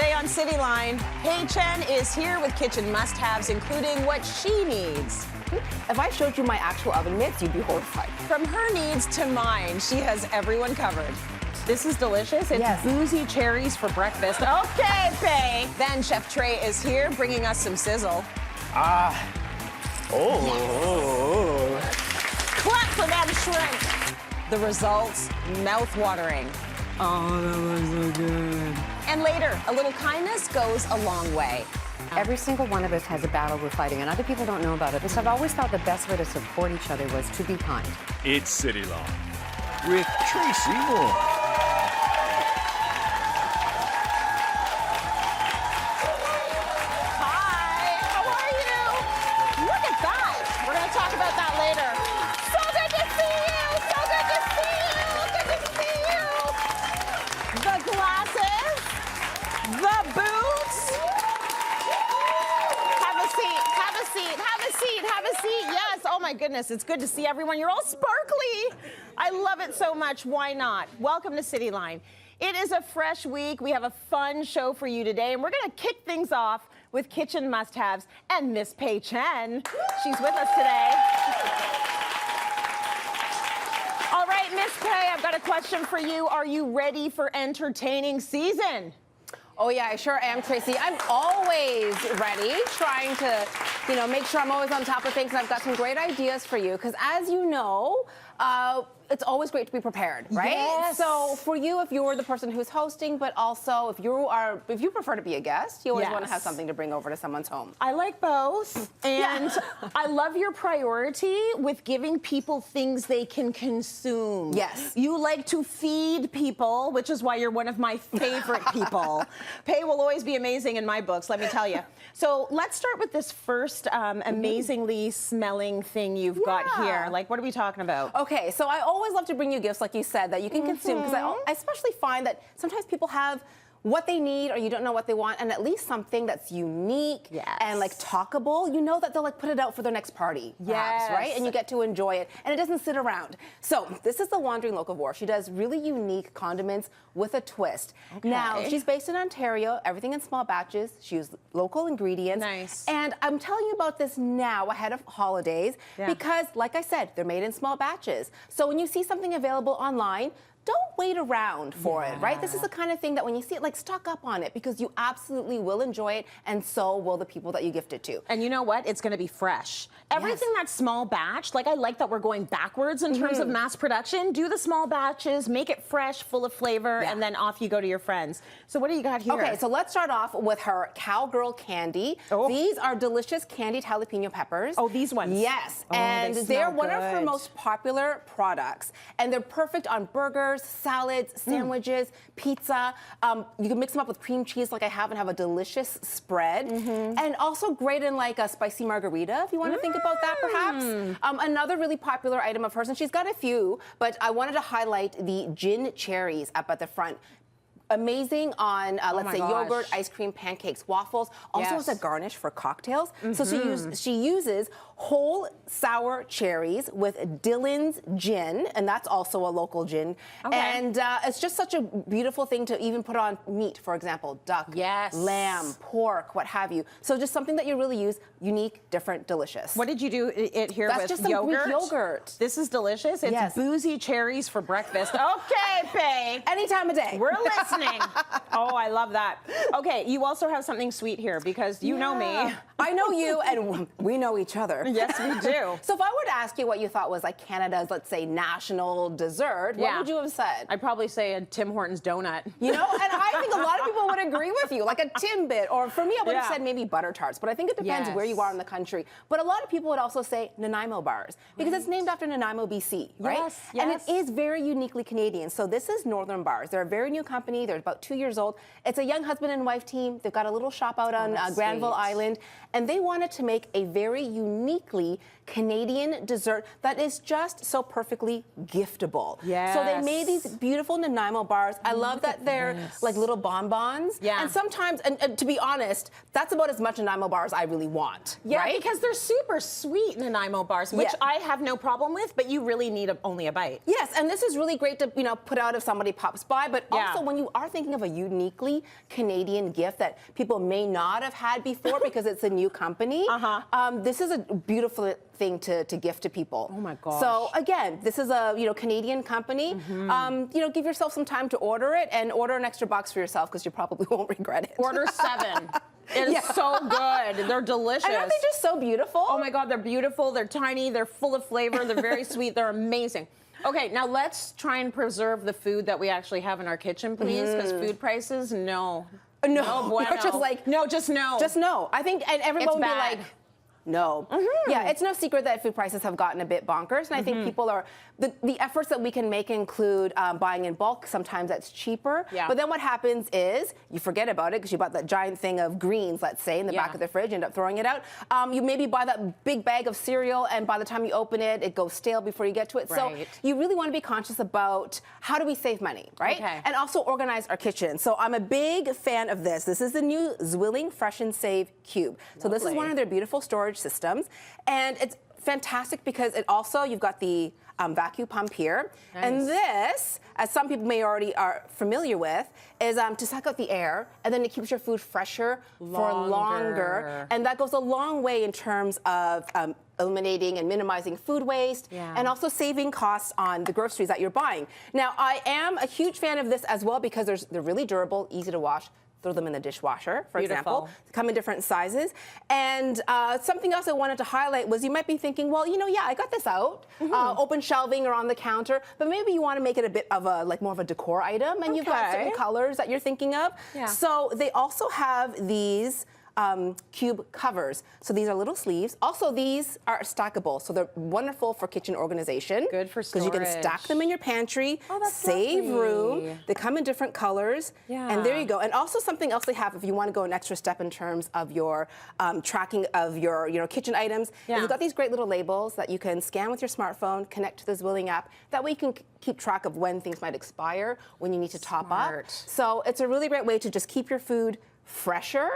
Today on Cityline, Pay Chen is here with kitchen must-haves, including what she needs. If I showed you my actual oven mitts, you'd be horrified. From her needs to mine, she has everyone covered. This is delicious. It's boozy cherries for breakfast. Okay, Pay. Then Chef Tre is here, bringing us some sizzle. Oh. Clap for them shrimp. The results, mouth-watering. Oh, that looks so good. And later, a little kindness goes a long way. Every single one of us has a battle we're fighting, and other people don't know about it. Because I've always thought the best way to support each other was to be kind. It's Cityline with Tracy Moore. Hi, how are you? Look at that. We're going to talk about that later. So good to see you. So good to see you. Good to see you. The glasses, the boots. Have a seat, have a seat, have a seat, have a seat. Yes, oh my goodness, it's good to see everyone. You're all sparkly. I love it so much. Why not? Welcome to Cityline. It is a fresh week. We have a fun show for you today, and we're going to kick things off with kitchen must-haves and Miss Pay Chen. She's with us today. All right, Miss Pay, I've got a question for you. Are you ready for entertaining season? Oh yeah, I sure am, Tracy. I'm always ready, trying to, make sure I'm always on top of things, and I've got some great ideas for you, because as you know, it's always great to be prepared, right? Yes. So for you, if you're the person who's hosting, but also if you prefer to be a guest, you always want to have something to bring over to someone's home. I like both, and I love your priority with giving people things they can consume. Yes. You like to feed people, which is why you're one of my favorite people. Pay will always be amazing in my books, let me tell you. So let's start with this first amazingly smelling thing you've got here. Like, what are we talking about? Okay, so I always love to bring you gifts, like you said, that you can consume, because I especially find that sometimes people have what they need or you don't know what they want, and at least something that's unique and like talkable, that they'll like put it out for their next party, perhaps, right? And you get to enjoy it, and it doesn't sit around. So this is the Wandering Locavore. She does really unique condiments with a twist. Okay. Now, she's based in Ontario, everything in small batches. She uses local ingredients. Nice. And I'm telling you about this now ahead of holidays because, like I said, they're made in small batches. So when you see something available online, don't wait around for it, right? This is the kind of thing that when you see it, like, stock up on it, because you absolutely will enjoy it, and so will the people that you gift it to. And you know what? It's going to be fresh. Everything that's small batch, like I like that we're going backwards in terms of mass production. Do the small batches, make it fresh, full of flavor, and then off you go to your friends. So what do you got here? Okay, so let's start off with her Cowgirl candy. These are delicious candied jalapeno peppers. Oh, these ones? Yes, Oh, and they they're smell one of her good. most popular products, and they're perfect on burgers, salads, sandwiches, pizza. You can mix them up with cream cheese like I have and have a delicious spread. And also great in like a spicy margarita, if you want to think about that perhaps. Another really popular item of hers, and she's got a few, but I wanted to highlight the gin cherries up at the front. Amazing on, let's say, yogurt, ice cream, pancakes, waffles. Also as a garnish for cocktails. So she uses whole sour cherries with Dillon's gin, and that's also a local gin. And it's just such a beautiful thing to even put on meat, for example, duck, lamb, pork, what have you. So just something that you really use, unique, different, delicious. What did you do it here with? That's just some yogurt? Greek yogurt. This is delicious. It's boozy cherries for breakfast. Okay, Pay. Any time of day. We're listening. Oh, I love that. Okay, you also have something sweet here because you know me. I know you, and we know each other. Yes, we do. So if I were to ask you what you thought was like Canada's, let's say, national dessert, what would you have said? I'd probably say a Tim Hortons donut. And I think a lot of people would agree with you, like a Timbit, or for me, I would have said maybe butter tarts, but I think it depends where you are in the country. But a lot of people would also say Nanaimo bars, because it's named after Nanaimo, BC, right? And it is very uniquely Canadian. So this is Northern Bars. They're a very new company. They're about 2 years old. It's a young husband and wife team. They've got a little shop out on Granville Island. and they wanted to make a very uniquely Canadian dessert that is just so perfectly giftable. Yes. So they made these beautiful Nanaimo bars. I love that they're like little bonbons. Yeah. And sometimes, and to be honest, that's about as much Nanaimo bars I really want. Yeah, right? because they're super sweet Nanaimo bars, which I have no problem with, but you really need only a bite. Yes, and this is really great to put out if somebody pops by, but also when you are thinking of a uniquely Canadian gift that people may not have had before because it's a new company, this is a beautiful thing to gift to people. Oh my gosh. So again, this is a Canadian company. Give yourself some time to order it and order an extra box for yourself because you probably won't regret it. Order 7. It is so good. They're delicious. And aren't they just so beautiful? Oh my God, they're beautiful. They're tiny. They're full of flavor. They're very sweet. They're amazing. Okay, now let's try and preserve the food that we actually have in our kitchen, please, because food prices, no. No, bueno. you're just like, no, just no. Just no. I think, and everyone would be like, no. Yeah, it's no secret that food prices have gotten a bit bonkers, and I think people are, the efforts that we can make include buying in bulk. Sometimes that's cheaper. Yeah. But then what happens is you forget about it because you bought that giant thing of greens, let's say, in the back of the fridge, end up throwing it out. You maybe buy that big bag of cereal, and by the time you open it, it goes stale before you get to it. So you really want to be conscious about how do we save money, right? Okay. And also organize our kitchen. So I'm a big fan of this. This is the new Zwilling Fresh and Save Cube. So this is one of their beautiful storage systems, and it's fantastic because it also, you've got the vacuum pump here, and this, as some people may already are familiar with, is to suck out the air, and then it keeps your food fresher for longer, and that goes a long way in terms of eliminating and minimizing food waste, and also saving costs on the groceries that you're buying. Now, I am a huge fan of this as well because they're really durable, easy to wash. Throw them in the dishwasher, for example. They come in different sizes. And something else I wanted to highlight was you might be thinking, well, I got this out, open shelving or on the counter, but maybe you want to make it a bit of a, more of a decor item, and you've got certain colors that you're thinking of. So they also have these cube covers. So these are little sleeves. Also, these are stackable, so they're wonderful for kitchen organization. Good for storage. Because you can stack them in your pantry, save room. They come in different colors, and there you go. And also something else they have if you want to go an extra step in terms of your tracking of your kitchen items. Is you've got these great little labels that you can scan with your smartphone, connect to the Zwilling app. That way you can keep track of when things might expire, when you need to top up. So it's a really great way to just keep your food fresher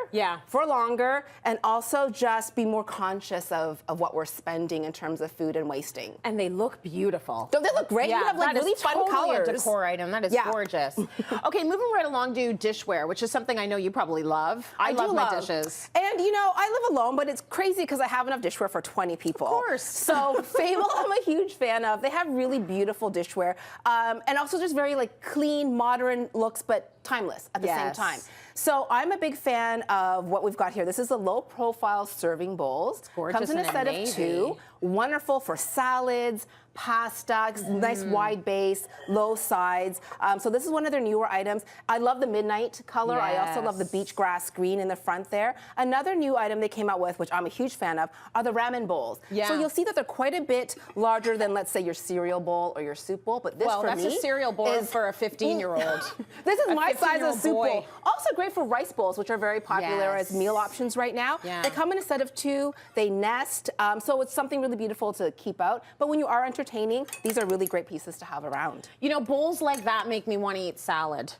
for longer, and also just be more conscious of what we're spending in terms of food and wasting. And they look beautiful. Don't they look great? You have really fun colors. A decor item. That is gorgeous. Okay, moving right along to dishware, which is something I know you probably love. I love my dishes. And I live alone, but it's crazy because I have enough dishware for 20 people. Of course. So Fable, I'm a huge fan of. They have really beautiful dishware, and also just very clean, modern looks, but timeless at the same time. So I'm a big fan of what we've got here. This is a low-profile serving bowls. It's gorgeous. Comes in a set of 2. Wonderful for salads, pasta, nice wide base, low sides. So this is one of their newer items. I love the midnight color. I also love the beach grass green in the front there. Another new item they came out with, which I'm a huge fan of, are the ramen bowls. So you'll see that they're quite a bit larger than, let's say, your cereal bowl or your soup bowl. But this, for me, that's a cereal bowl for a 15-year-old. This is my size of soup bowl. Also great for rice bowls, which are very popular as meal options right now. They come in a set of 2. They nest. So it's something really beautiful to keep out. But when you are entertaining, these are really great pieces to have around. Bowls like that make me want to eat salad.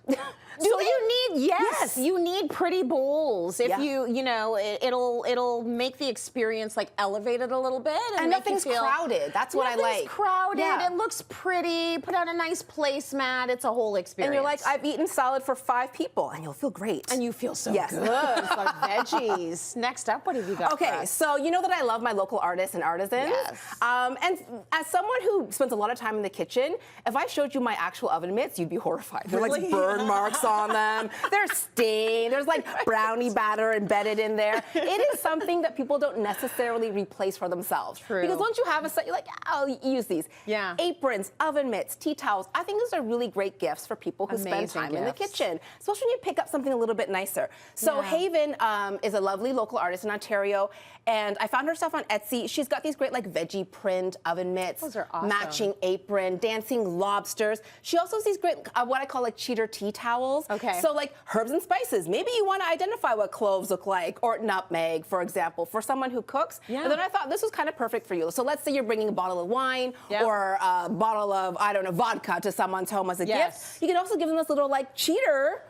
So you need, you need pretty bowls. If it'll make the experience elevated a little bit. And nothing's crowded. That's what I like. Nothing's crowded. It looks pretty. Put out a nice placemat. It's a whole experience. And you're like, I've eaten salad for 5 people, and you'll feel great. And you feel so good. For veggies. Next up, what have you got? Okay, so you know that I love my local artists and artisans. And as someone who spends a lot of time in the kitchen, if I showed you my actual oven mitts, you'd be horrified. There's burn marks on them. They're stained. There's brownie batter embedded in there. It is something that people don't necessarily replace for themselves. Because once you have a set, you're like, I'll use these. Aprons, oven mitts, tea towels. I think those are really great gifts for people who spend time in the kitchen. Especially when you pick up something a little little bit nicer. So Haven is a lovely local artist in Ontario, and I found her stuff on Etsy. She's got these great like veggie print oven mitts, Those are awesome. matching apron, dancing lobsters. She also has these great what I call like cheater tea towels. Okay. So like herbs and spices. Maybe you want to identify what cloves look like, or nutmeg, for example, for someone who cooks. Yeah. And then I thought this was kind of perfect for you. So let's say you're bringing a bottle of wine or a bottle of, I don't know, vodka to someone's home as a gift. You can also give them this little like cheater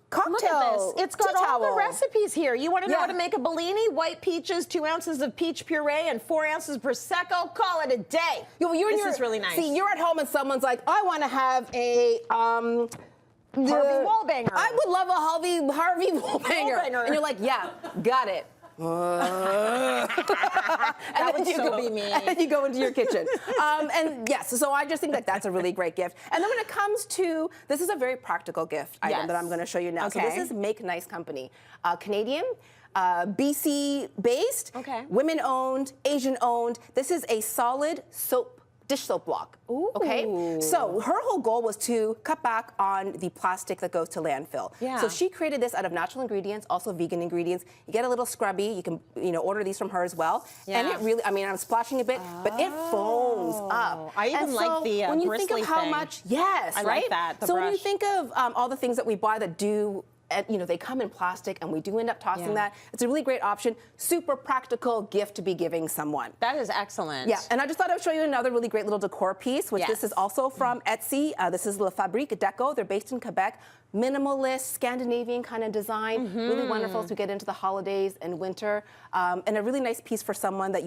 cocktail. Look at this. It's got all the recipes here. You want to know how to Yeah. make a Bellini? White peaches, 2 ounces of peach puree, and 4 ounces of Prosecco. Call it a day. This is really nice. See, you're at home and someone's like, I want to have a Harvey Wallbanger. I would love a Harvey Wallbanger. And you're like, yeah, got it. That would so be me. And then you go into your kitchen. And yes, so I just think that that's a really great gift. And then when it comes to, this is a very practical gift item that I'm going to show you now. Okay. So this is Make Nice Company, Canadian. BC based, women owned, Asian owned. This is a solid dish soap block. Ooh. Okay, so her whole goal was to cut back on the plastic that goes to landfill. Yeah. So she created this out of natural ingredients, also vegan ingredients. You get a little scrubby. You can order these from her as well. Yeah. And it really, I mean, I'm splashing a bit, but it foams up. I even and like so the when you think bristly of how thing. much, yes, I right? like that, the so when you brush. think of all the things that we buy that do. And, they come in plastic, and we do end up tossing that. It's a really great option, super practical gift to be giving someone. That is excellent. Yeah, and I just thought I would show you another really great little decor piece, which this is also from Etsy. This is La Fabrique Deco. They're based in Quebec. Minimalist, Scandinavian kind of design. Really wonderful as we get into the holidays and winter. And a really nice piece for someone that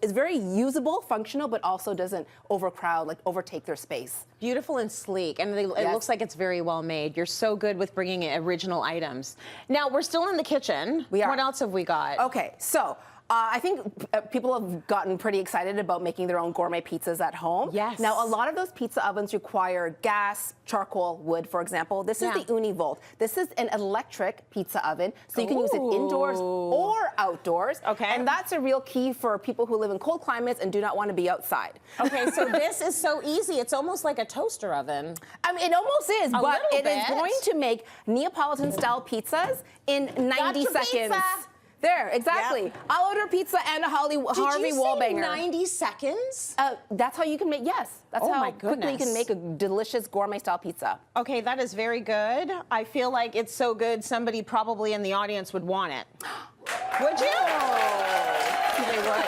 is very usable, functional, but also doesn't overcrowd, like overtake their space. Beautiful and sleek, and it looks like it's very well made. You're so good with bringing in original items. Now, we're still in the kitchen. We are. What else have we got? Okay, so I think people have gotten pretty excited about making their own gourmet pizzas at home. Yes. Now, a lot of those pizza ovens require gas, charcoal, wood, for example. This is the Univolt. This is an electric pizza oven, so you can use it indoors or outdoors. Okay. And that's a real key for people who live in cold climates and do not want to be outside. Okay, so this is so easy. It's almost like a toaster oven. I mean, it almost is, but it is bit. going to make Neapolitan-style pizzas in 90 seconds. Pizza. There, exactly. Yep. I'll order pizza and a Harvey Wallbanger. Did you say 90 seconds? That's how you can make, that's how my quickly you can make a delicious gourmet-style pizza. Okay, that is very good. I feel like it's so good, somebody probably in the audience would want it. Would you? They would.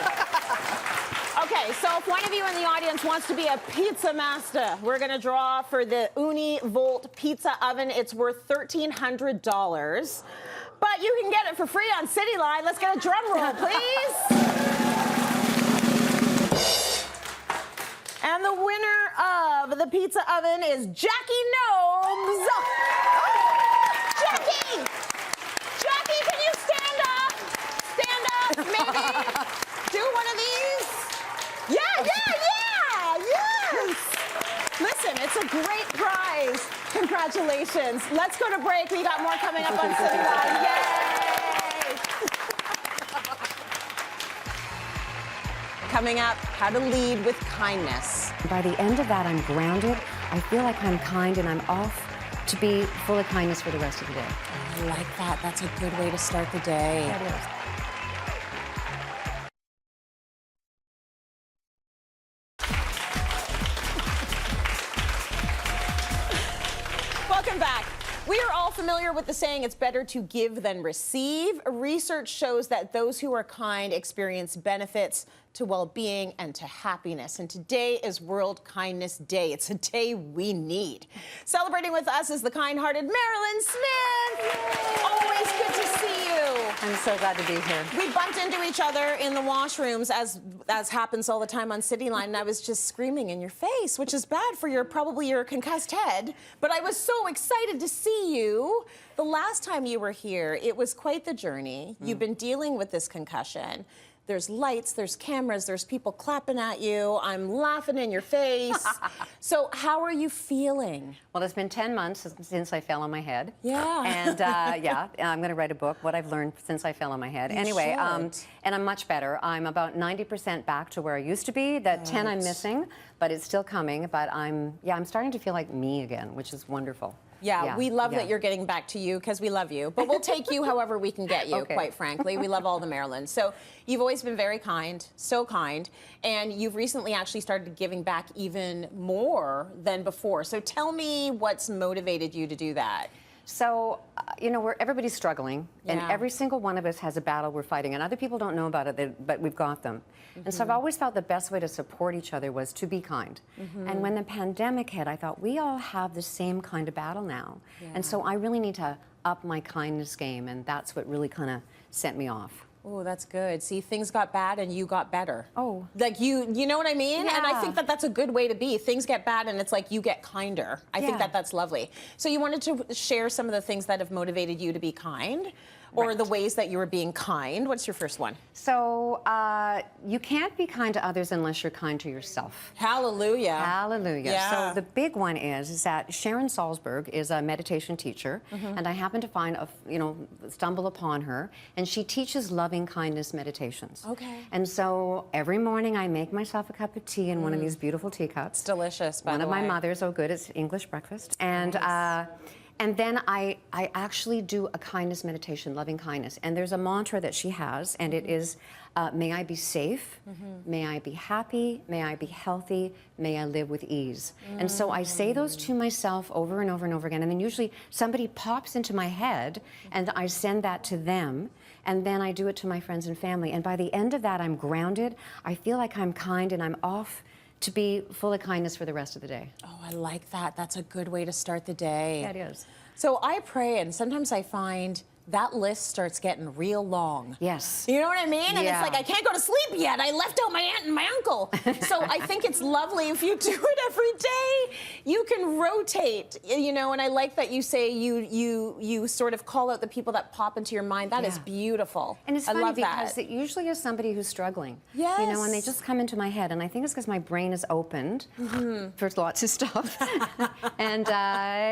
Okay, so if one of you in the audience wants to be a pizza master, we're going to draw for the Univolt pizza oven. It's worth $1,300. But you can get it for free on Cityline. Let's get a drum roll, please. And the winner of the pizza oven is Jackie Gnomes. Jackie! Jackie, can you stand up? Stand up, maybe. Do one of these. Yeah, yes. Listen, it's a great prize. Congratulations. Let's go to break. We got more coming up on Cityline. Yay! Coming up, how to lead with kindness. By the end of that, I'm grounded. I feel like I'm kind, and I'm off to be full of kindness for the rest of the day. I like that. That's a good way to start the day. That is. Welcome back. We are all familiar with the saying, it's better to give than receive. Research shows that those who are kind experience benefits to well-being and to happiness. And today is World Kindness Day. It's a day we need. Celebrating with us is the kind-hearted Mairlyn Smith. Yay. Always good to see you. I'm so glad to be here. We bumped into each other in the washrooms, as happens all the time on Cityline, and I was just screaming in your face, which is bad for probably your concussed head. But I was so excited to see you. The last time you were here, it was quite the journey. You've been dealing with this concussion. There's lights, there's cameras, there's people clapping at you. I'm laughing in your face. So how are you feeling? Well, it's been 10 months since I fell on my head. Yeah. And I'm going to write a book, what I've learned since I fell on my head. Anyway, and I'm much better. I'm about 90% back to where I used to be. That 10 I'm missing, but it's still coming. But I'm starting to feel like me again, which is wonderful. Yeah, we love that you're getting back to you because we love you. But we'll take you however we can get you, quite frankly. We love all the Mairlyns. So you've always been very kind, so kind. And you've recently actually started giving back even more than before. So tell me what's motivated you to do that. So, everybody's struggling, and every single one of us has a battle we're fighting, and other people don't know about it, but we've got them. And so I've always felt the best way to support each other was to be kind. And when the pandemic hit, I thought, we all have the same kind of battle now. And so I really need to up my kindness game, and that's what really kind of sent me off. Oh, that's good. See, things got bad and you got better. Oh. Like you know what I mean? Yeah. And I think that that's a good way to be. Things get bad and it's like you get kinder. I think that that's lovely. So you wanted to share some of the things that have motivated you to be kind, or the ways that you were being kind. What's your first one? So you can't be kind to others unless you're kind to yourself. Hallelujah. Hallelujah. Yeah. So the big one is that Sharon Salzberg is a meditation teacher, and I happen to stumble upon her, and she teaches loving kindness meditations. Okay. And so every morning I make myself a cup of tea in one of these beautiful teacups. It's delicious, by one the of way. my mother's, good, it's English breakfast. And then I actually do a kindness meditation, loving kindness. And there's a mantra that she has, and it is, may I be safe, may I be happy, may I be healthy, may I live with ease. And so I say those to myself over and over and over again. And then usually somebody pops into my head, and I send that to them. And then I do it to my friends and family. And by the end of that, I'm grounded. I feel like I'm kind, and I'm off to be full of kindness for the rest of the day. Oh, I like that. That's a good way to start the day. Yeah, it is. So I pray, and sometimes I find that list starts getting real long. Yes. You know what I mean? And Yeah. it's like, I can't go to sleep yet. I left out my aunt and my uncle. So I think it's lovely if you do it every day. You can rotate, and I like that you say you sort of call out the people that pop into your mind. That is beautiful. And it's I funny love because that. it usually is somebody who's struggling. Yes. And they just come into my head. And I think it's because my brain is opened for lots of stuff. And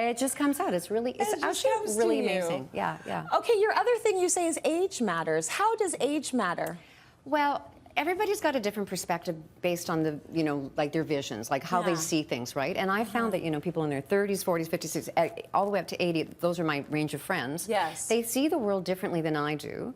it just comes out. It's just actually comes to really you. amazing. Yeah, yeah. Okay, your other thing you say is age matters. How does age matter? Well, everybody's got a different perspective based on the, like their visions, like how they see things, right? And I found that, people in their 30s, 40s, 50s, 60s, all the way up to 80, those are my range of friends. Yes. They see the world differently than I do.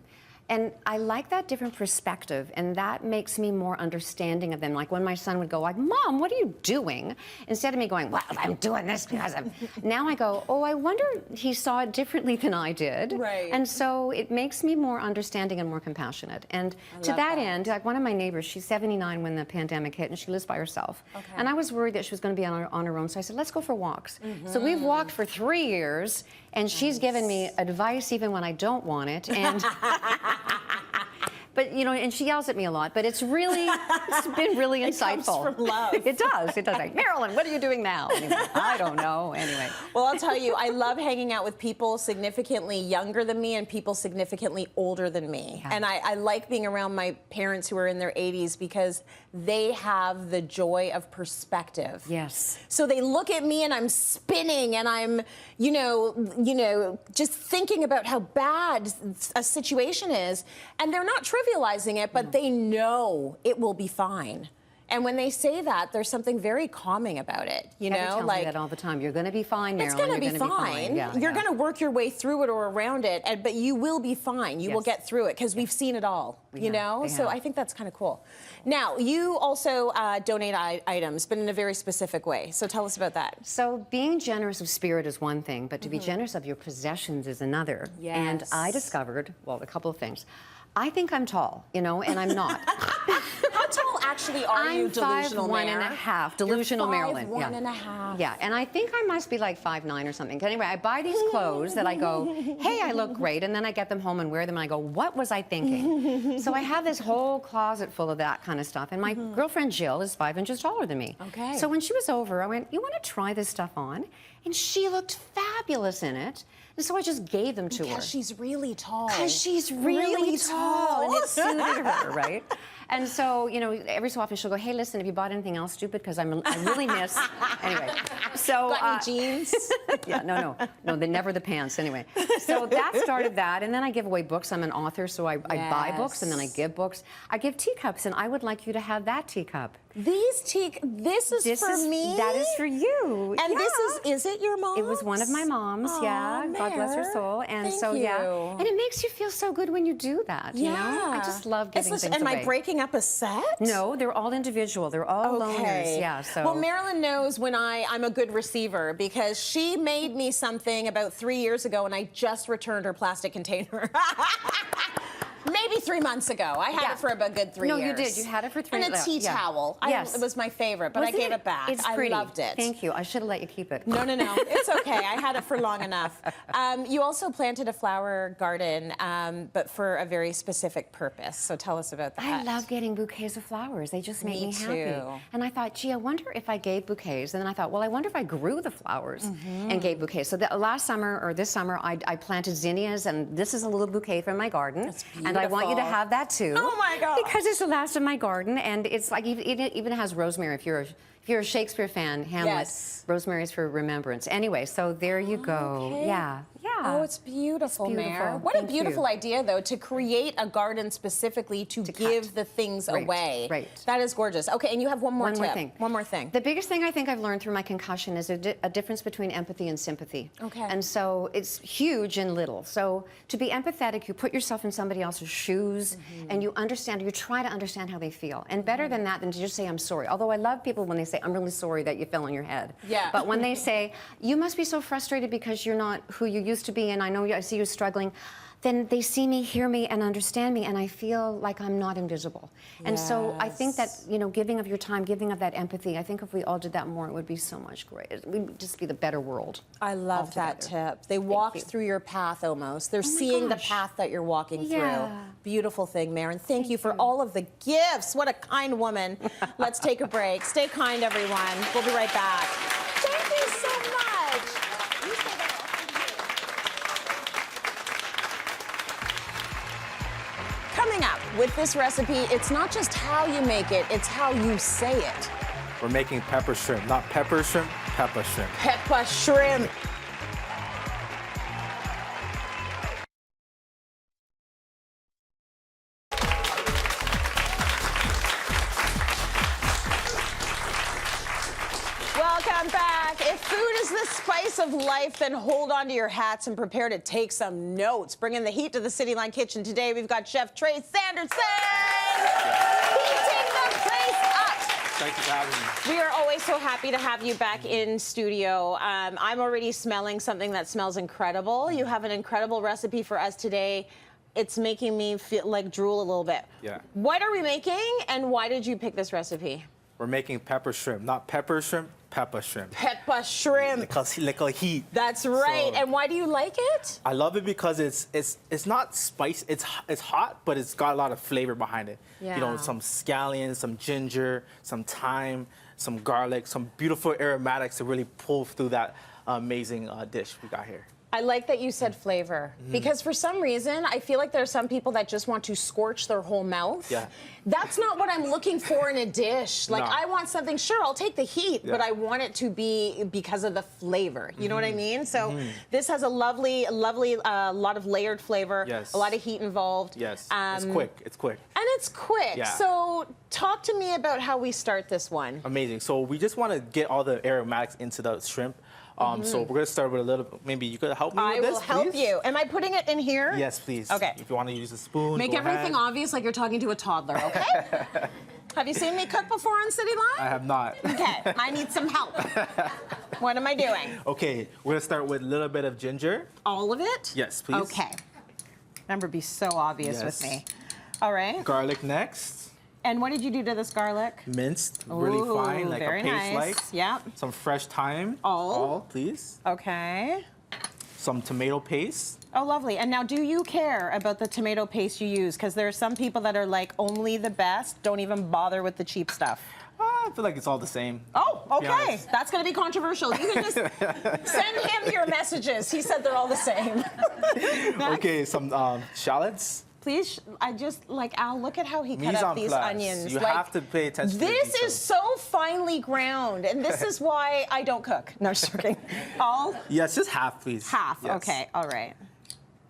And I like that different perspective, and that makes me more understanding of them. Like when my son would go like, Mom, what are you doing? Instead of me going, well, I'm doing this because I'm... Now I go, oh, I wonder he saw it differently than I did. Right. And so it makes me more understanding and more compassionate. And to that end, like one of my neighbors, she's 79 when the pandemic hit, and she lives by herself. Okay. And I was worried that she was going to be on her own, so I said, let's go for walks. So we've walked for 3 years, and she's given me advice even when I don't want it. And but and she yells at me a lot, but it's been really insightful. It comes from love. It does. Like, Mairlyn, what are you doing now? Anyway, I don't know. Anyway. Well, I'll tell you, I love hanging out with people significantly younger than me and people significantly older than me. Yeah. And I like being around my parents who are in their 80s because they have the joy of perspective. Yes. So they look at me and I'm spinning and I'm, just thinking about how bad a situation is. And they're not trivializing it, but they know it will be fine. And when they say that, there's something very calming about it, Heather tells me that all the time. You're going to be fine, Mairlyn. It's going to be You're gonna fine. Yeah, You're going to work your way through it or around it, but you will be fine. You will get through it because we've seen it all, So I think that's kind of cool. Now, you also donate items, but in a very specific way. So tell us about that. So being generous of spirit is one thing, but to be generous of your possessions is another. Yes. And I discovered, a couple of things. I think I'm tall, and I'm not. How tall actually are you, delusional I'm 5'1.5", delusional Mairlyn. You're 5'1.5". Yeah, and I think I must be like 5'9" or something. Anyway, I buy these clothes that I go, hey, I look great, and then I get them home and wear them, and I go, what was I thinking? So I have this whole closet full of that kind of stuff, and my girlfriend Jill is 5 inches taller than me. Okay. So when she was over, I went, you want to try this stuff on? And she looked fabulous in it. And so I just gave them to her. Because she's really tall. Because she's really tall. And it suited her, right? And so, you know, every so often she'll go, hey, listen, have you bought anything else stupid? Because I really miss. Anyway, so. Got any jeans? Yeah, no, they're never the pants anyway. So that started that, and then I give away books. I'm an author, so I buy books and then I give books. I give teacups, and I would like you to have that teacup. This is for me? That is for you. And yeah. this is it your mom's? It was one of my moms, yeah. God bless her soul. And Thank so, you. yeah. And it makes you feel so good when you do that, you know? I just love giving things Am away. I breaking up a set? No, they're all individual. They're all loners, yeah. So. Well, Mairlyn knows when I'm a good receiver because she made me something about 3 years ago and I just returned her plastic container. Maybe 3 months ago. I had it for about good 3 years. No, you did. You had it for 3 years. And a tea towel. Yes. It was my favorite, but I gave it back. It's pretty. I loved it. Thank you. I should have let you keep it. No. It's okay. I had it for long enough. You also planted a flower garden, but for a very specific purpose. So tell us about that. I love getting bouquets of flowers. They just make me happy. Too. And I thought, gee, I wonder if I gave bouquets. And then I thought, well, I wonder if I grew the flowers and gave bouquets. So last summer, or this summer, I planted zinnias, and this is a little bouquet from my garden. That's beautiful. And I want you to have that too. Oh my God. Because it's the last of my garden, and it's like it even has rosemary. If you're a Shakespeare fan, Hamlet, Yes. Rosemary's for remembrance. Anyway, so there you go. Okay. Yeah. Oh, it's beautiful, Mayor. What a beautiful idea, though, to create a garden specifically to give the things away. Right. That is gorgeous. Okay, and you have one more tip. One more thing. The biggest thing I think I've learned through my concussion is a difference between empathy and sympathy. Okay. And so it's huge and little. So to be empathetic, you put yourself in somebody else's shoes and you understand, you try to understand how they feel. And better than that than to just say, I'm sorry. Although I love people when they say, I'm really sorry that you fell on your head. Yeah. But when they say, you must be so frustrated because you're not who you used to be, and I see you struggling, then they see me, hear me, and understand me, and I feel like I'm not invisible. And so I think that, you know, giving of your time, giving of that empathy, I think if we all did that more, it would be so much great. It would just be the better world. I love that tip. They walk through your path almost. They're seeing the path that you're walking through. Beautiful thing, Mairlyn. Thank you for all of the gifts. What a kind woman. Let's take a break. Stay kind, everyone. We'll be right back. Thank you so much. You stay there. Coming up with this recipe, it's not just how you make it, it's how you say it. We're making pepper shrimp, not pepper shrimp, Peppa Shrimp. Peppa Shrimp. Welcome back. If food is the spice of life, then hold on to your hats and prepare to take some notes. Bringing the heat to the Cityline kitchen today, we've got Chef Tre Sanderson. Heating the place up. Thank you for having me. We are always so happy to have you back in studio. I'm already smelling something that smells incredible. You have an incredible recipe for us today. It's making me feel like drool a little bit. Yeah. What are we making, and why did you pick this recipe? We're making pepper shrimp, not pepper shrimp, Peppa Shrimp. Peppa Shrimp. Like heat. That's right. So, and why do you like it? I love it because it's not spicy. It's hot, but it's got a lot of flavor behind it. Yeah. You know, some scallions, some ginger, some thyme, some garlic, some beautiful aromatics to really pull through that amazing dish we got here. I like that you said flavor, because for some reason, I feel like there are some people that just want to scorch their whole mouth. Yeah. That's not what I'm looking for in a dish. Like, No. I want something, sure, I'll take the heat, but I want it to be because of the flavor. You know what I mean? So this has a lovely lot of layered flavor, Yes. a lot of heat involved. Yes, it's quick. It's quick. And it's quick. Yeah. So talk to me about how we start this one. Amazing. So we just want to get all the aromatics into the shrimp. So we're going to start with a little, maybe you could help me with this, I will help please? you. Am I putting it in here? Yes, please. Okay. If you want to use a spoon, Make go everything ahead. obvious like you're talking to a toddler, okay? Have you seen me cook before on Cityline? I have not. Okay, I need some help. What am I doing? Okay, we're going to start with a little bit of ginger. All of it? Yes, please. Okay. Remember, be so obvious with Yes. me. All right. Garlic next. And what did you do to this garlic? Minced, really Ooh, fine, like very a paste like. nice. Yep. Some fresh thyme. All? Please. Okay. Some tomato paste. Oh, lovely. And now, do you care about the tomato paste you use? Because there are some people that are like, only the best, don't even bother with the cheap stuff. I feel like it's all the same. Oh, to be okay. honest. That's going to be controversial. You can just send him your messages. He said they're all the same. Okay, some shallots. Please, I just like Al. Look at how he cut Mise up en these place. onions. You like, have to pay attention. This to is so finely ground, and this is why I don't cook. No, just joking. All Yes, just half, please. half. Yes. Okay, all right.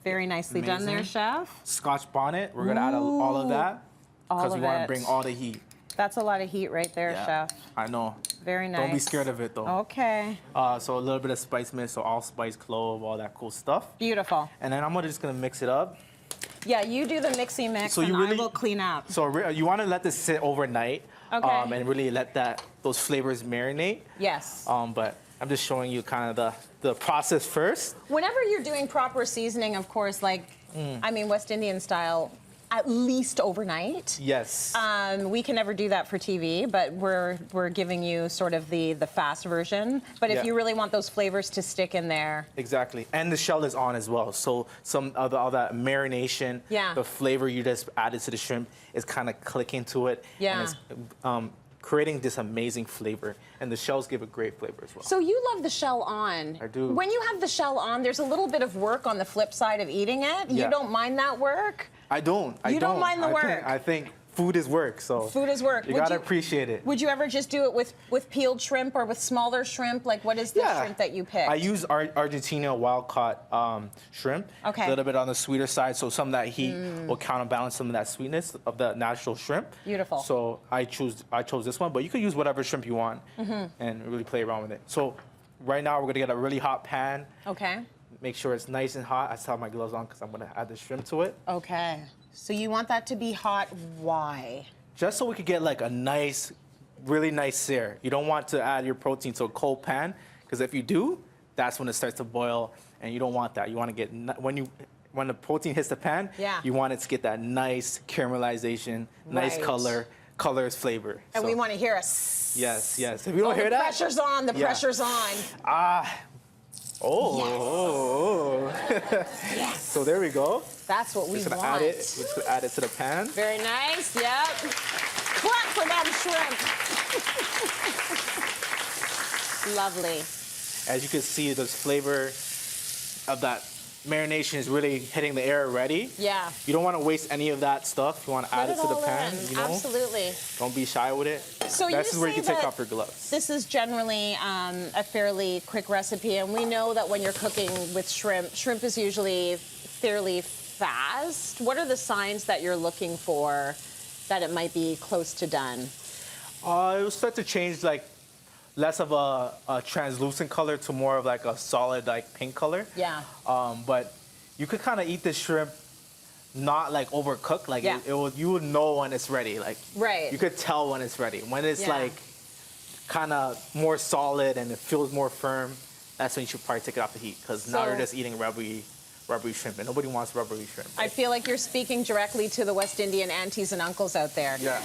Very nicely done there, Amazing. chef. Scotch bonnet. We're gonna add all of that All because we of want to it. bring all the heat. That's a lot of heat right there, Yeah, chef. I know. Very nice. Don't be scared of it though. Okay. So a little bit of spice mix, so allspice, clove, all that cool stuff. Beautiful. And then I'm just gonna mix it up. Yeah, you do the mixing mix, So and you really- I will clean up. So you want to let this sit overnight, Okay. and really let those flavors marinate. Yes. But I'm just showing you kind of the process first. Whenever you're doing proper seasoning, of course, like, I mean, West Indian style, at least overnight. Yes. We can never do that for TV, but we're giving you sort of the fast version. But if Yeah. you really want those flavors to stick in there, Exactly, and the shell is on as well. So some of all that marination, Yeah. the flavor you just added to the shrimp is kind of clicking to it. Yeah. And it's creating this amazing flavor, and the shells give a great flavor as well. so you love the shell on. I do. When you have the shell on, there's a little bit of work on the flip side of eating it. You Yeah. don't mind that work? I don't. You don't mind the work. I think food is work, so Food is work. You Would gotta you- appreciate it. Would you ever just do it with peeled shrimp or with smaller shrimp? Like, what is the shrimp that you pick? I use Argentina wild caught shrimp. Okay. A little bit on the sweeter side, so some of that heat will counterbalance some of that sweetness of the natural shrimp. Beautiful. So I chose this one, but you could use whatever shrimp you want and really play around with it. So right now we're gonna get a really hot pan. Okay. Make sure it's nice and hot. I still have my gloves on because I'm gonna add the shrimp to it. Okay. So you want that to be hot. Why? Just so we could get like a nice, really nice sear. You don't want to add your protein to a cold pan, because if you do, that's when it starts to boil, and you don't want that. You want to get, when the protein hits the pan, Yeah. you want it to get that nice caramelization, nice Right. colors, flavor. And So, we want to hear a Yes, yes. If you don't hear that, The pressure's on. The Yeah. pressure's on. So there we go. That's what we Just gonna want. add it. We're just gonna add it to the pan. Very nice. Yep. Clap for them shrimp. Lovely. As you can see, the flavor of that marination is really hitting the air already. Yeah. You don't want to waste any of that stuff. You want to add it to the all pan. in. You know, Absolutely. don't be shy with it. So This you is where you say can take that off your gloves. This is generally a fairly quick recipe, and we know that when you're cooking with shrimp is usually fairly fast. What are the signs that you're looking for that it might be close to done? It will start to change, like less of a translucent color to more of like a solid like pink color. Yeah. But you could kind of eat this shrimp not like overcooked. Like Yeah. you would know when it's ready. Like Right. you could tell when it's ready. When it's Yeah. like kind of more solid and it feels more firm, that's when you should probably take it off the heat, because now So- you're just eating rubbery shrimp, and nobody wants rubbery shrimp. I feel like you're speaking directly to the West Indian aunties and uncles out there. Yeah.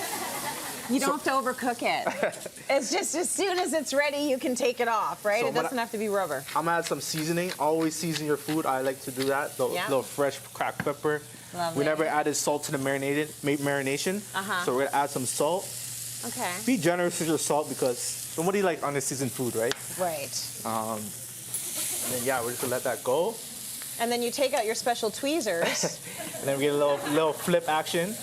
You don't have to overcook it. It's just as soon as it's ready, you can take it off, right? So It when doesn't have to be rubber. I'm gonna add some seasoning. Always season your food. I like to do that. The Yeah. little fresh cracked pepper. Lovely. We never added salt to the marination. Uh-huh. So we're gonna add some salt. Okay. Be generous with your salt, because nobody likes underseasoned food, right? Right. And then yeah, we're just gonna let that go. And then you take out your special tweezers, And then we get a little flip action.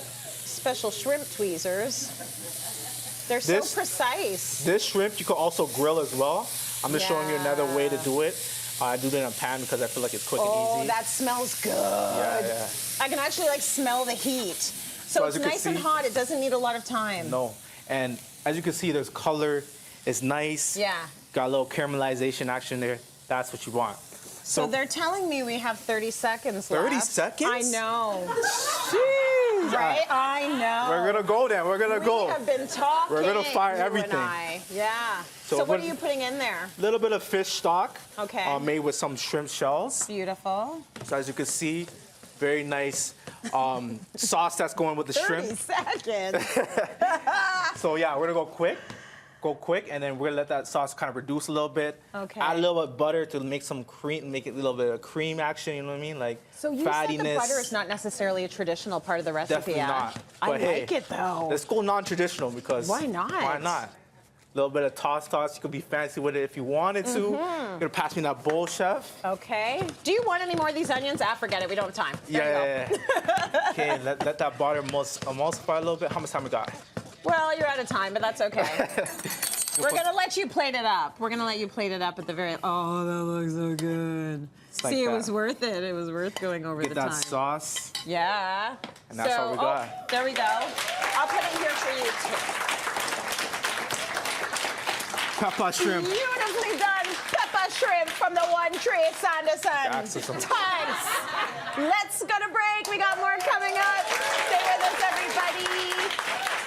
special shrimp tweezers. They're so This- precise. This shrimp you could also grill as well. I'm just showing you another way to do it. I do it in a pan because I feel like it's quick and Oh, easy. that smells good. Yeah. I can actually like smell the heat. So So it's as you can nice and see- hot. It doesn't need a lot of time. No. And as you can see, there's color. It's nice. Yeah. Got a little caramelization action there. That's what you want. So they're telling me we have 30 seconds left. 30 seconds? I know. Jeez. Right? I know. We're gonna go then. We're gonna go. We have been talking. We're gonna fire you everything. And I. Yeah. So So what what- are you putting in there? A little bit of fish stock. Okay. Made with some shrimp shells. Beautiful. So as you can see, very nice sauce that's going with the 30 shrimp. seconds. So yeah, we're gonna go quick. And then we're gonna let that sauce kind of reduce a little bit. Okay. Add a little bit of butter to make some cream, make it a little bit of cream action. You know what I mean? Like So you fattiness. said the butter is not necessarily a traditional part of the recipe. Definitely not. I But hey, like it though. Let's go non-traditional, because Why not? Why not? little bit of toss. You could be fancy with it if you wanted to. You're gonna pass me that bowl, chef. Okay. Do you want any more of these onions? Forget it. We don't have time. There you go. Okay, let that butter emulsify a little bit. How much time we got? Well, you're out of time, but that's okay. We're gonna let you plate it up. We're gonna let you plate it up at the very. Oh, that looks so good. Like See, that. it was worth it. It was worth going over Get the that time. sauce. Yeah. And that's all we got. There we go. I'll put it here for you too. Peppa Shrimp. Beautifully done, Peppa Shrimp from the one Tre Sanderson. Thanks. Let's go to break. We got more coming up. Stay with us, everybody.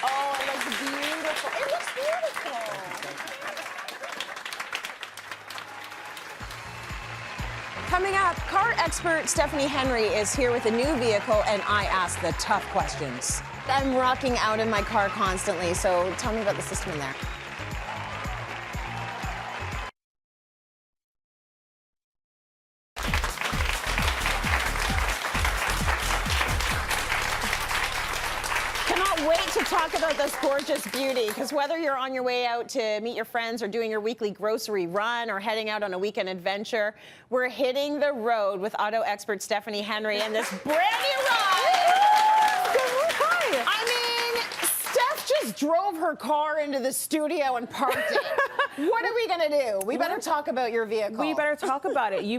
Oh, it looks beautiful. It looks beautiful. Coming up, car expert Stephanie Henry is here with a new vehicle, and I ask the tough questions. I'm rocking out in my car constantly, so tell me about the system in there. Wait to talk about this gorgeous beauty, because whether you're on your way out to meet your friends or doing your weekly grocery run or heading out on a weekend adventure, we're hitting the road with auto expert Stephanie Henry and this brand new ride. I mean, Steph just drove her car into the studio and parked it. What are we gonna do? We better talk about your vehicle. We better talk about it. You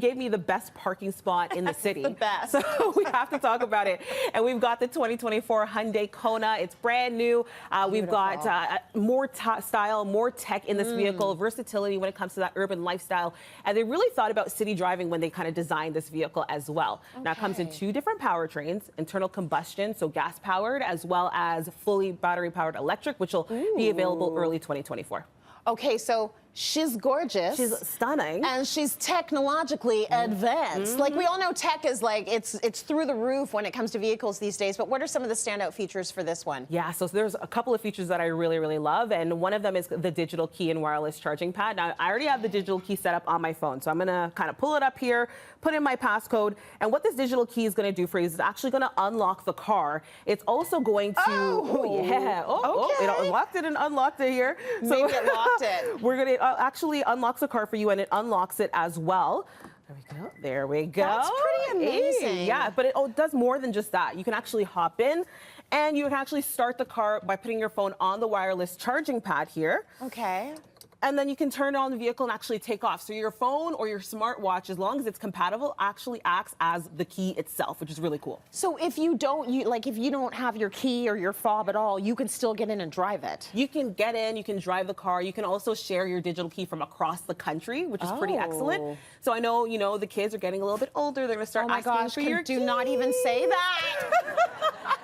gave me the best parking spot in the city. The best. So we have to talk about it. And we've got the 2024 Hyundai Kona. It's brand new. We've got more style, more tech in this vehicle, versatility when it comes to that urban lifestyle. And they really thought about city driving when they kind of designed this vehicle as well. Okay. Now it comes in 2 different powertrains, internal combustion, so gas powered, as well as fully battery powered electric, which will be available early 2024. Okay, so she's gorgeous. She's stunning. And she's technologically advanced. Like, we all know tech is like, it's through the roof when it comes to vehicles these days, but what are some of the standout features for this one? Yeah, so there's a couple of features that I really, really love, and one of them is the digital key and wireless charging pad. Now, I already have the digital key set up on my phone, so I'm gonna kind of pull it up here, put in my passcode, and what this digital key is gonna do for you is it's actually gonna unlock the car. It's also going to, it unlocked it and unlocked it here. So maybe it locked it. We're gonna actually unlocks the car for you, and it unlocks it as well. There we go. There we go. That's pretty amazing. Yeah, but it does more than just that. You can actually hop in, and you can actually start the car by putting your phone on the wireless charging pad here. Okay. And then you can turn on the vehicle and actually take off. So your phone or your smartwatch, as long as it's compatible, actually acts as the key itself, which is really cool. So if you don't, if you don't have your key or your fob at all, you can still get in and drive it. You can get in, you can drive the car. You can also share your digital key from across the country, which is pretty excellent. So I know, the kids are getting a little bit older. They're gonna start asking for your do key. not even say that.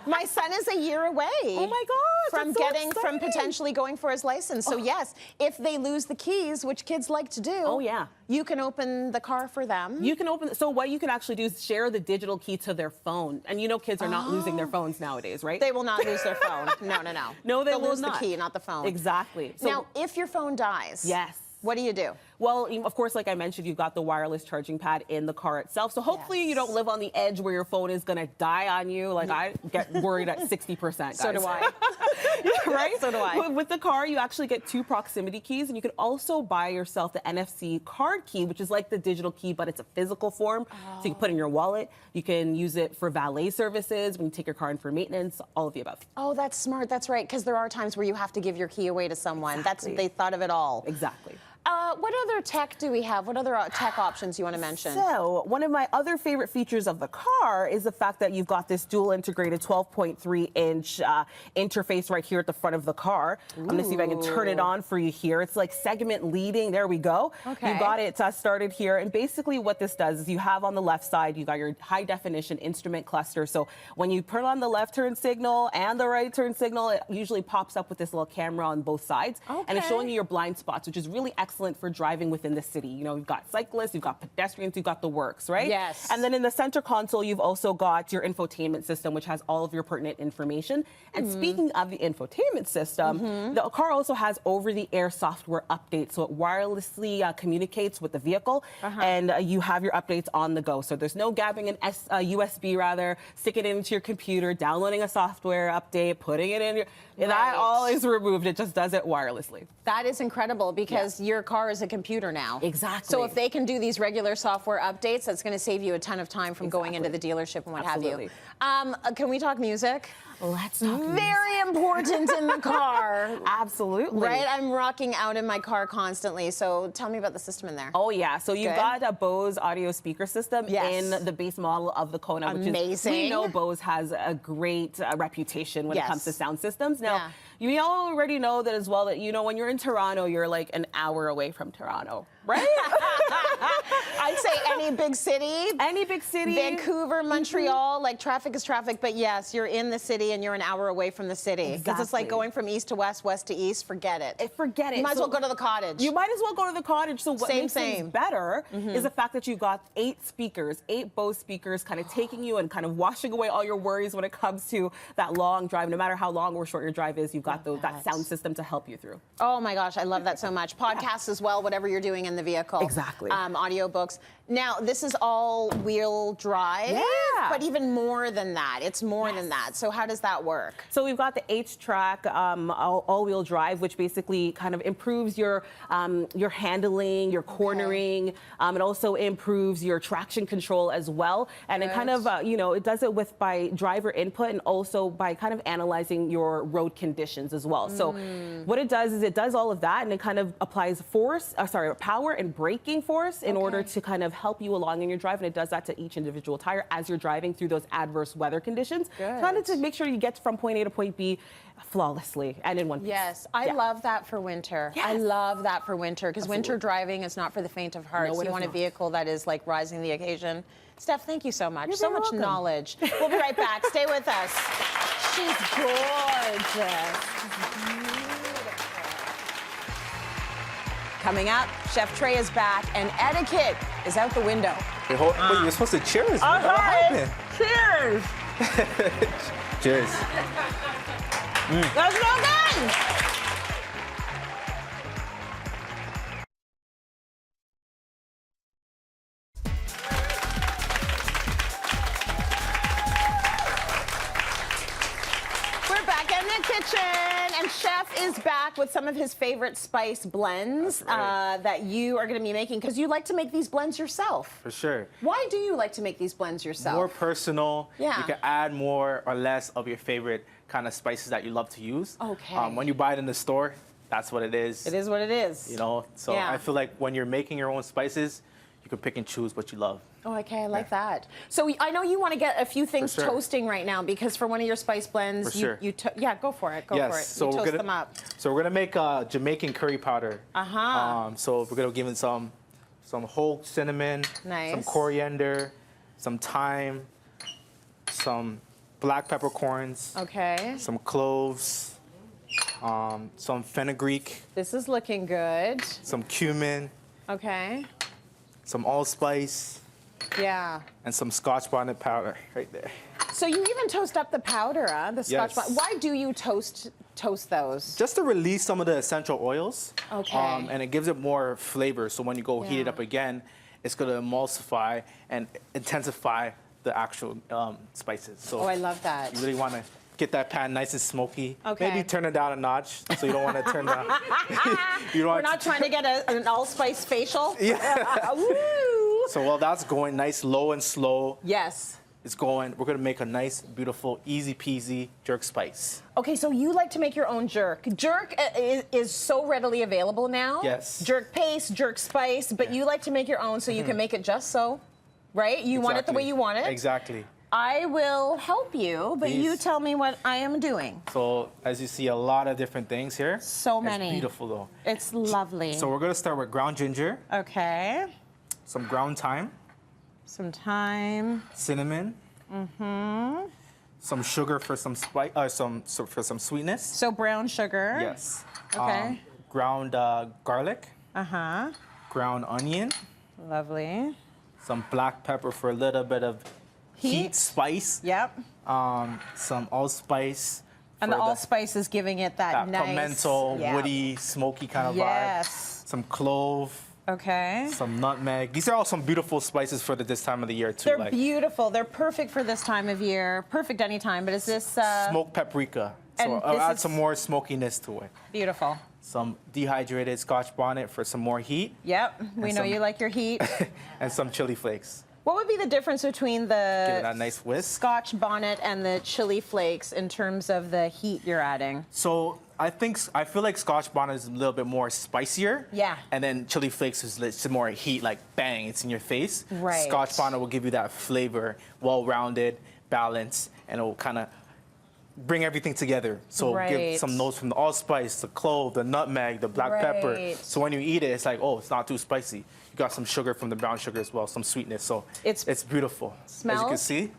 My son is a year away. Oh my gosh, from potentially going for his license. So yes, if they lose the keys, which kids like to do. Oh yeah. You can open the car for them. You can open. So what you can actually do is share the digital key to their phone, and kids are not losing their phones nowadays, right? They will not lose their phone. No. No, they'll will lose not. the key, not the phone. Exactly. So, now, if your phone dies, yes. What do you do? Well, of course, like I mentioned, you've got the wireless charging pad in the car itself. So hopefully you don't live on the edge where your phone is going to die on you. Like I get worried at 60%, guys. So do I. Right? So do I. With the car, you actually get 2 proximity keys, and you can also buy yourself the NFC card key, which is like the digital key, but it's a physical form. So you can put it in your wallet. You can use it for valet services when you take your car in for maintenance, all of the above. Oh, that's smart. That's right. Because there are times where you have to give your key away to someone. Exactly. They thought of it all. Exactly. What other tech do we have? What other tech options you want to mention? So, one of my other favorite features of the car is the fact that you've got this dual integrated 12.3-inch interface right here at the front of the car. I'm going to see if I can turn it on for you here. It's like segment leading. There we go. Okay. You got it started here. And basically what this does is you have on the left side, you got your high definition instrument cluster. So when you turn on the left turn signal and the right turn signal, it usually pops up with this little camera on both sides. Okay. And it's showing you your blind spots, which is really excellent for driving within the city. You've got cyclists, you've got pedestrians, you've got the works, right? Yes. And then in the center console, you've also got your infotainment system, which has all of your pertinent information. And speaking of the infotainment system, the car also has over-the-air software updates. So it wirelessly communicates with the vehicle, and you have your updates on the go. So there's no gabbing an USB, sticking it into your computer, downloading a software update, putting it in your... And I always removed it, just does it wirelessly. That is incredible because your car is a computer now. Exactly. So if they can do these regular software updates, that's going to save you a ton of time from going into the dealership and what have you. Can we talk music? Let's talk Very important in the car. Absolutely. Right? I'm rocking out in my car constantly. So tell me about the system in there. Oh, yeah. So you've got a Bose audio speaker system in the base model of the Kona, which is, we know Bose has a great reputation when it comes to sound systems. Now, you all already know that as well, that, you know, when you're in Toronto, you're like an hour away from Toronto, right? I'd say any big city. Any big city. Vancouver, Montreal, like traffic is traffic, but yes, you're in the city and you're an hour away from the city. Because it's like going from east to west, west to east, forget it. Forget it. You might as well go to the cottage. You might as well go to the cottage. So what makes things better is the fact that you've got 8 speakers, 8 Bose speakers kind of taking you and kind of washing away all your worries when it comes to that long drive. No matter how long or short your drive is, you've got that sound system to help you through. Oh my gosh, I love that so much. Podcasts as well, whatever you're doing in the vehicle. Exactly. Audiobooks. Now, this is all-wheel drive, but even more than that. It's more than that. So how does that work? So we've got the H-Track all-wheel drive, which basically kind of improves your handling, your cornering. It also improves your traction control as well. And it kind of, you know, it does it by driver input and also by kind of analyzing your road conditions as well. So what it does is it does all of that, and it kind of applies power and braking force in order to kind of help you along in your drive, and it does that to each individual tire as you're driving through those adverse weather conditions. Kind of to make sure you get from point A to point B flawlessly and in one piece. Yes, I love that for winter. I love that for winter because winter driving is not for the faint of heart. So you want a vehicle that is like rising to the occasion. Steph, thank you so much. You're so very much welcome. knowledge. We'll be right back. Stay with us. She's gorgeous. Coming up, Chef Tre is back, and etiquette is out the window. Wait, you're supposed to cheers. All What right. happened? Cheers. Cheers. Let's go again. We're back in the kitchen, and Chef is back with some of his favorite spice blends that you are going to be making, because you like to make these blends yourself. For sure. Why do you like to make these blends yourself? More personal. Yeah. You can add more or less of your favorite kind of spices that you love to use. Okay. When you buy it in the store, that's what it is. It is what it is. You know, so I feel like when you're making your own spices, you can pick and choose what you love. Oh, okay, I like that. So I know you want to get a few things toasting right now, because for one of your spice blends, yeah, go for it. Go for it. So you toast them up. So we're gonna make Jamaican curry powder. So we're gonna give it some whole cinnamon, some coriander, some thyme, some black peppercorns, some cloves, some fenugreek. This is looking good. Some cumin. Okay. Some allspice. Yeah. And some Scotch bonnet powder right there. So you even toast up the powder, the Scotch bonnet. Why do you toast those? Just to release some of the essential oils. Okay. And it gives it more flavor. So when you go heat it up again, it's going to emulsify and intensify the actual spices. So I love that. You really want to get that pan nice and smoky. Okay. Maybe turn it down a notch, so you don't want to turn down. We're not trying to get an allspice facial. Yeah. Woo. So while that's going nice, low and slow. Yes. It's going. We're gonna make a nice, beautiful, easy peasy jerk spice. Okay, so you like to make your own jerk. Jerk is so readily available now. Yes. Jerk paste, jerk spice, but you like to make your own, so you can make it just so, right? You want it the way you want it. Exactly. I will help you, but you tell me what I am doing. So as you see, a lot of different things here. So many. It's beautiful though. It's lovely. So we're gonna start with ground ginger. Okay. Some ground thyme. Some thyme. Cinnamon. Mm-hmm. Some sugar for some spice. For some sweetness. So brown sugar. Yes. Okay. Ground garlic. Uh-huh. Ground onion. Lovely. Some black pepper for a little bit of heat, spice. Yep. Some allspice. And the allspice is giving it that nice pimento, woody, smoky kind of vibe. Yes. Some clove. Okay. Some nutmeg. These are all some beautiful spices for this time of the year too. They're beautiful. They're perfect for this time of year. Perfect anytime. But is this smoked paprika? So I'll this add is some more smokiness to it. beautiful. Some dehydrated Scotch bonnet for some more heat. Yep, we know some- you like your heat. And some chili flakes. What would be the difference between Give it the a nice whisk. Scotch bonnet and the chili flakes in terms of the heat you're adding? So I feel like Scotch bonnet is a little bit more spicier. Yeah. And then chili flakes is some more heat, like bang, it's in your face. Right. Scotch bonnet will give you that flavor, well-rounded, balanced, and it will kind of bring everything together. So Right. give some notes from the allspice, the clove, the nutmeg, the black pepper. Right. So when you eat it, it's like, oh, it's not too spicy. You got some sugar from the brown sugar as well, some sweetness. So It's- it's beautiful. As you Smells can see.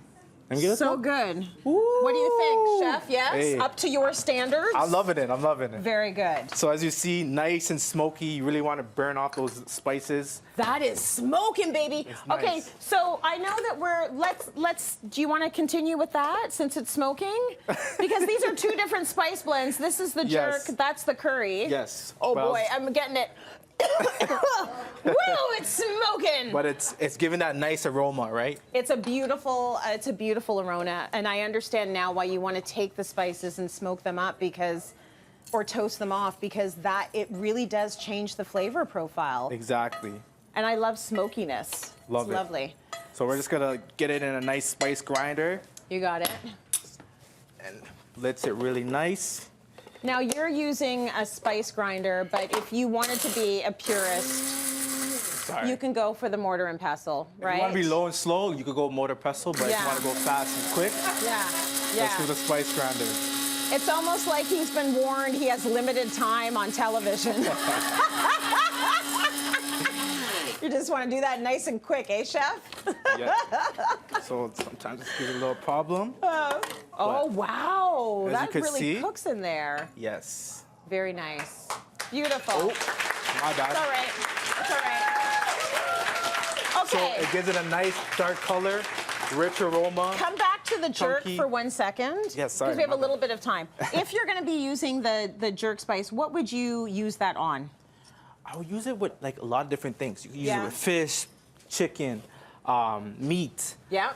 Let me get a So smell. good. What do you think, Chef? Yes? Hey. Up to your standards? I'm loving it. I'm loving it. Very good. So as you see, nice and smoky. You really want to burn off those spices. That is smoking, baby. nice. Okay, so I know that let's do you want to continue with that since it's smoking? Because these are two different spice blends. This is the Yes. jerk, that's the curry. Yes. Oh Well, boy, I'm getting it. Woo, it's smoking. But it's giving that nice aroma, right? It's a beautiful aroma, and I understand now why you want to take the spices and smoke them up or toast them off, because it really does change the flavor profile. Exactly. And I love smokiness. Love It's it. lovely. So we're just gonna get it in a nice spice grinder You got it. and blitz it really nice. Now you're using a spice grinder, but if you wanted to be a purist, Sorry. you can go for the mortar and pestle, If right? you want to be low and slow, you could go motor pestle, but if Yeah. you want to go fast and quick, Yeah, let's do yeah. the spice grinder. It's almost like he's been warned he has limited time on television. You just want to do that nice and quick, eh, Chef? Yeah. So sometimes it's gives a little problem. Oh, wow. As you That can really see- cooks in there. Yes. Very nice. Beautiful. Oh, my It's all bad. right. It's all right. So Okay. it gives it a nice dark color, rich aroma. Come back to the jerk Chunky. for 1 second. Yes, sorry, Because we have a my little bad. bit of time. If you're going to be using the jerk spice, what would you use that on? I would use it with like a lot of different things. You can use Yeah. it with fish, chicken, meat. Yeah.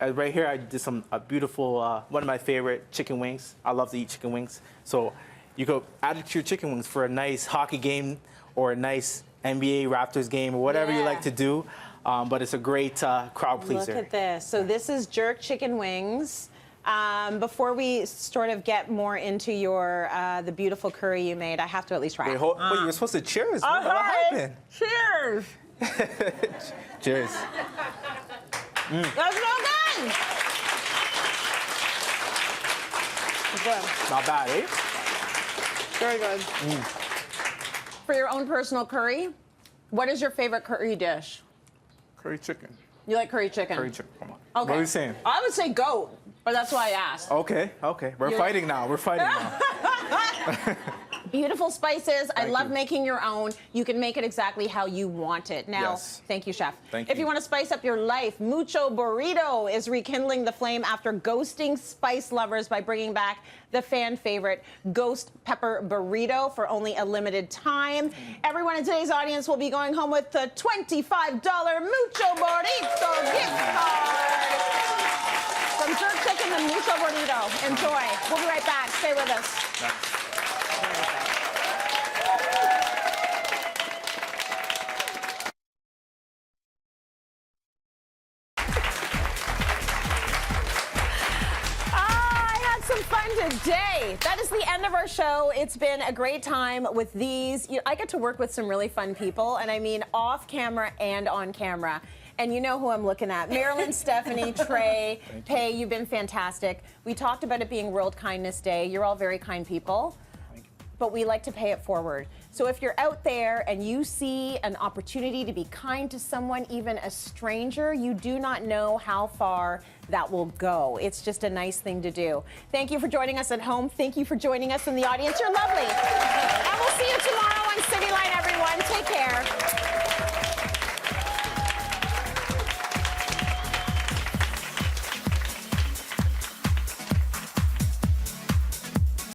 Right here, I did a beautiful, one of my favorite chicken wings. I love to eat chicken wings. So you could add it to your chicken wings for a nice hockey game or a nice NBA Raptors game or whatever you Yeah. like to do. But it's a great crowd pleaser. Look at this. So this is jerk chicken wings. Before we sort of get more into the beautiful curry you made, I have to at least try Wait, it. wait, you're supposed to cheers. All What right. happened? Cheers. Cheers. That's no good. Good. Not bad, eh? Very good. For your own personal curry, what is your favorite curry dish? Curry chicken. You like curry chicken? Curry chicken. Come on. Okay. What are you saying? I would say goat, but that's why I asked. Okay, okay. We're You- fighting now. We're fighting now. Beautiful spices. I Thank love you. making your own. You can make it exactly how you want it. Now, Yes. thank you, Chef. Thank If you. you want to spice up your life, Mucho Burrito is rekindling the flame after ghosting spice lovers by bringing back the fan favorite Ghost Pepper Burrito for only a limited time. Everyone in today's audience will be going home with the $25 Mucho Burrito gift card. From jerk chicken to Mucho Burrito. Enjoy. We'll be right back. Stay with us. Some fun today. That is the end of our show. It's been a great time with these. I get to work with some really fun people, and I mean off camera and on camera. And you know who I'm looking at. Mairlyn, Stephanie, Tre, Pay, you've been fantastic. We talked about it being World Kindness Day. You're all very kind people. But we like to pay it forward. So if you're out there and you see an opportunity to be kind to someone, even a stranger, you do not know how far that will go. It's just a nice thing to do. Thank you for joining us at home. Thank you for joining us in the audience. You're lovely. And we'll see you tomorrow on Cityline, everyone. Take care.